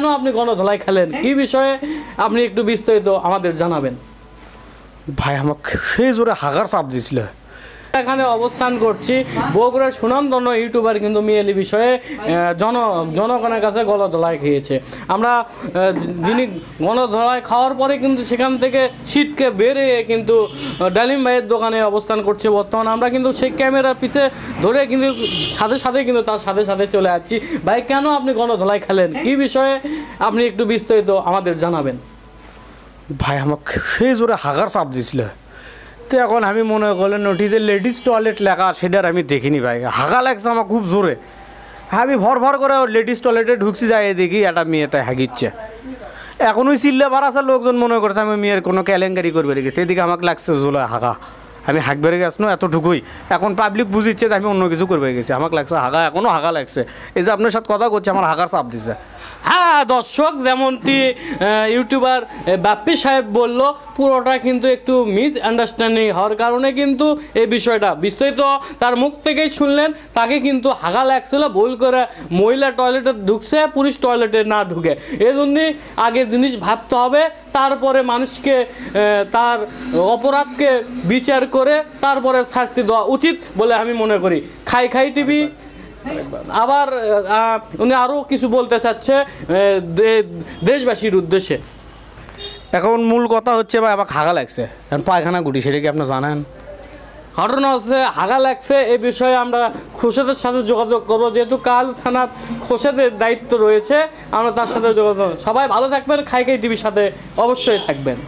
কেন আপনি গণধোলাই খেলেন, কি বিষয়ে আপনি একটু বিস্তারিত আমাদের জানাবেন। ভাই আমাকে সেই জোরে হাগার চাপ দিছিল। এখানে অবস্থান করছি বগুড়ার সুনামধন্য ইউটিউবার কিন্তু মিয়ালি বিষয়ে জনগণের কাছে গণধোলাই খেয়েছে। আমরা যিনি গণধোলাই খাওয়ার পরে কিন্তু সেখান থেকে ছিটকে বেরিয়ে কিন্তু ডালিম ভাইয়ের দোকানে অবস্থান করছে বর্তমানে। আমরা কিন্তু সেই ক্যামেরার পিছে ধরে কিন্তু সাথে সাথে কিন্তু তার সাথে সাথে চলে যাচ্ছি। ভাই কেন আপনি গণধোলাই খেলেন, কি বিষয়ে আপনি একটু বিস্তারিত আমাদের জানাবেন। ভাই আমাকে সেই জোরে হাগার চাপ দিছিল। তো এখন আমি মনে করলেন নোটিতে লেডিস টয়লেট লেখা সেটার আমি দেখিনি ভাই, হাগা লাগছে আমার খুব জোরে। আমি ভর করে লেডিস টয়লেটে ঢুকছি, যাই দেখি একটা মেয়েটা হাগিচ্ছে। এখন ওই চিল্লা বাড়াছে, লোকজন মনে করছে আমি মেয়ের কোনো কেলেঙ্কারি করবে রেখেছি। এদিকে আমাকে লাগছে জোলা হাগা, আমি হাঁকবে গেছিনো এতটুকুই। এখন পাবলিক বুঝিচ্ছে যে আমি অন্য কিছু করবে গেছি, আমাকে লাগছে হাগা, এখনও হাগা লাগছে। এই যে আপনার সাথে কথা করছে আমার হাগার চাপ দিচ্ছে। হ্যাঁ দর্শক, যেমনটি ইউটিউবার বাপ্পি সাহেব বলল, পুরোটা কিন্তু একটু মিস আন্ডারস্ট্যান্ডিং হওয়ার কারণে কিন্তু এই বিষয়টা বিস্তারিত তার মুখ থেকেই শুনলেন। তাকে কিন্তু হাগা লাগছিল, ভুল করে মহিলা টয়লেটে ঢুকছে, পুরুষ টয়লেটে না ঢুকে। এই জন্যই আগে জিনিস ভাবতে হবে, তারপরে মানুষকে তার অপরাধকে বিচার করে তারপরে শাস্তি দেওয়া উচিত বলে আমি মনে করি। খাই টিভি আবার উনি আরও কিছু বলতে চাচ্ছে দেশবাসীর উদ্দেশ্যে। এখন মূল কথা হচ্ছে ভাই আমার হাগা লাগছে, এখন পায়খানা গুটি, সেটা কি আপনি জানেন? ঘটনা হচ্ছে হাগা লাগছে, এই বিষয়ে আমরা খোরশেদের সাথে যোগাযোগ করবো, যেহেতু কাল থানার খোরশেদের দায়িত্ব রয়েছে, আমরা তার সাথে যোগাযোগ। সবাই ভালো থাকবেন, খাই টিভির সাথে অবশ্যই থাকবেন।